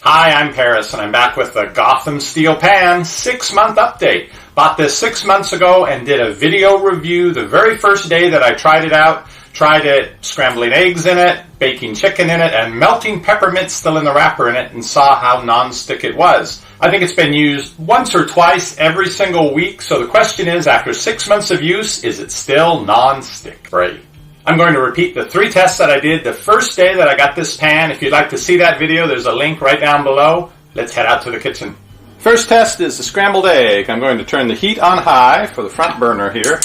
Hi, I'm Paris, and I'm back with the Gotham Steel Pan 6-month update. Bought this 6 months ago and did a video review the very first day that I tried it out. Tried it scrambling eggs in it, baking chicken in it, and melting peppermint still in the wrapper in it, and saw how non-stick it was. I think it's been used once or twice every single week, so the question is, after 6 months of use, is it still non-stick free? I'm going to repeat the 3 tests that I did the first day that I got this pan. If you'd like to see that video, there's a link right down below. Let's head out to the kitchen. First test is the scrambled egg. I'm going to turn the heat on high for the front burner here.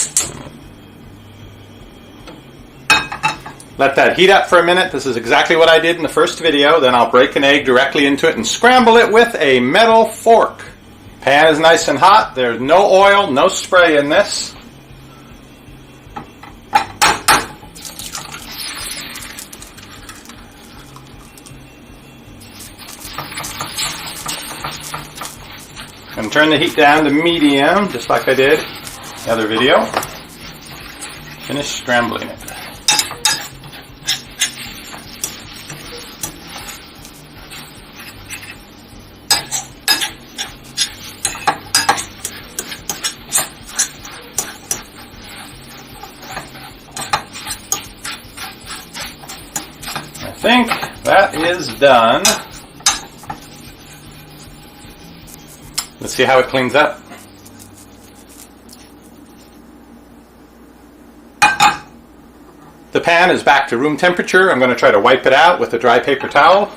Let that heat up for a minute. This is exactly what I did in the first video. Then I'll break an egg directly into it and scramble it with a metal fork. Pan is nice and hot. There's no oil, no spray in this. And turn the heat down to medium, just like I did in the other video. Finish scrambling it. I think that is done. Let's see how it cleans up. The pan is back to room temperature. I'm going to try to wipe it out with a dry paper towel.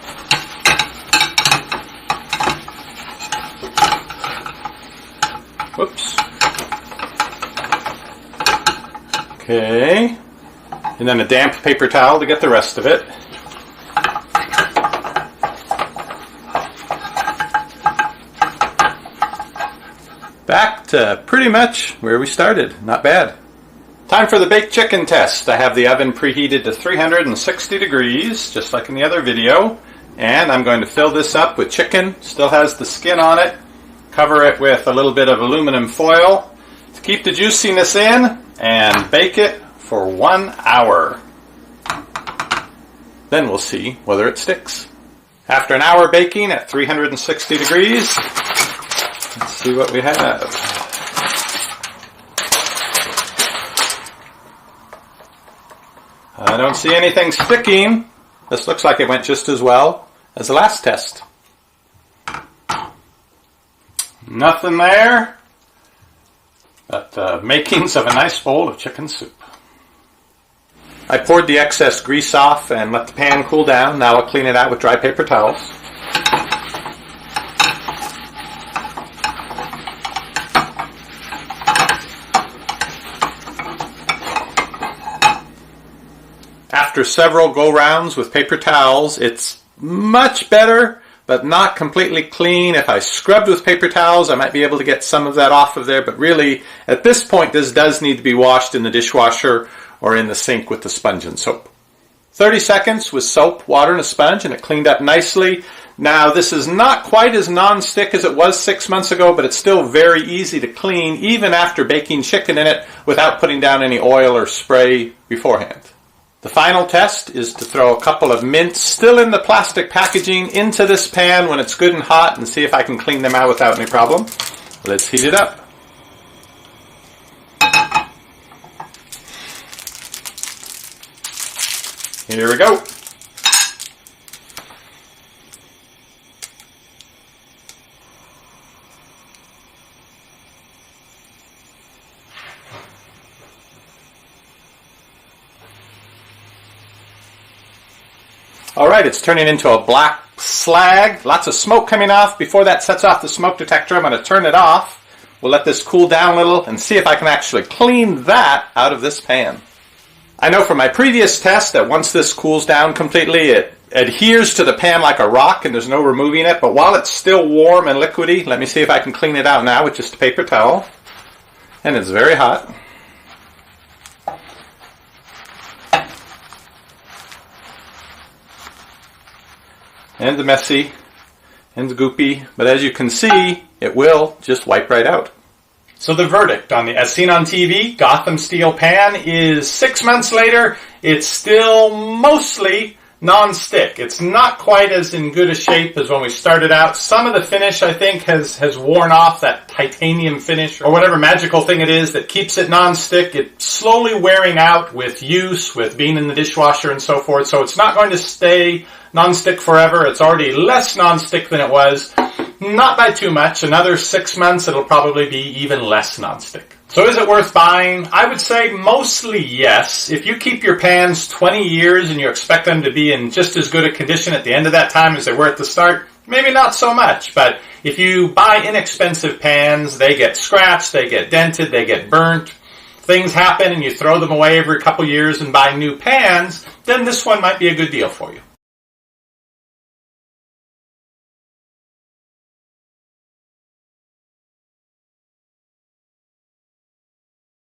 Whoops. Okay. And then a damp paper towel to get the rest of it. Back to pretty much where we started. Not bad. Time for the baked chicken test. I have the oven preheated to 360 degrees, just like in the other video. And I'm going to fill this up with chicken. Still has the skin on it. Cover it with a little bit of aluminum foil to keep the juiciness in, and bake it for 1 hour. Then we'll see whether it sticks. After an hour baking at 360 degrees, let's see what we have. I don't see anything sticking. This looks like it went just as well as the last test. Nothing there but the makings of a nice bowl of chicken soup. I poured the excess grease off and let the pan cool down. Now I'll clean it out with dry paper towels. After several go-rounds with paper towels, it's much better, but not completely clean. If I scrubbed with paper towels, I might be able to get some of that off of there, but really, at this point, this does need to be washed in the dishwasher or in the sink with the sponge and soap. 30 seconds with soap, water, and a sponge, and it cleaned up nicely. Now, this is not quite as non-stick as it was 6 months ago, but it's still very easy to clean, even after baking chicken in it, without putting down any oil or spray beforehand. The final test is to throw a couple of mints still in the plastic packaging into this pan when it's good and hot, and see if I can clean them out without any problem. Let's heat it up. Here we go. Alright, it's turning into a black slag. Lots of smoke coming off. Before that sets off the smoke detector, I'm going to turn it off. We'll let this cool down a little and see if I can actually clean that out of this pan. I know from my previous test that once this cools down completely, it adheres to the pan like a rock and there's no removing it. But while it's still warm and liquidy, let me see if I can clean it out now with just a paper towel. And it's very hot. And the messy, and the goopy, but as you can see, it will just wipe right out. So the verdict on the As Seen on TV Gotham Steel Pan is 6 months later, it's still mostly non-stick. It's not quite as in good a shape as when we started out. Some of the finish, I think, has worn off, that titanium finish or whatever magical thing it is that keeps it non-stick. It's slowly wearing out with use, with being in the dishwasher and so forth. So it's not going to stay non-stick forever. It's already less non-stick than it was. Not by too much. Another 6 months, it'll probably be even less non-stick. So is it worth buying? I would say mostly yes. If you keep your pans 20 years and you expect them to be in just as good a condition at the end of that time as they were at the start, maybe not so much. But if you buy inexpensive pans, they get scratched, they get dented, they get burnt, things happen and you throw them away every couple years and buy new pans, then this one might be a good deal for you.